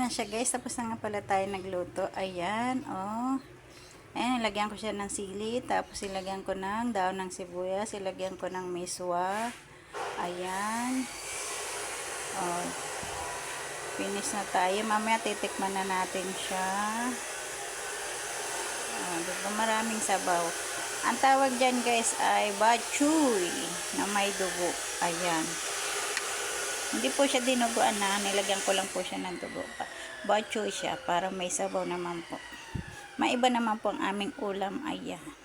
na siya guys. Tapos na nga pala tayo nagluto. Ayan, oh. Ayan, ilagyan ko siya ng sili. Tapos ilagyan ko ng daon ng sibuyas. Ilagyan ko ng miswa. Ayan. Oh. Finish na tayo. Mamaya titikman na natin siya. Oh, diba maraming sabaw. Ang tawag dyan guys ay bachoy na may dugo. Ayan. Hindi po siya dinuguan na. Nilagyan ko lang po siya ng dugo. Bachoy siya para may sabaw naman po. Maiba naman po ang aming ulam. Ayan.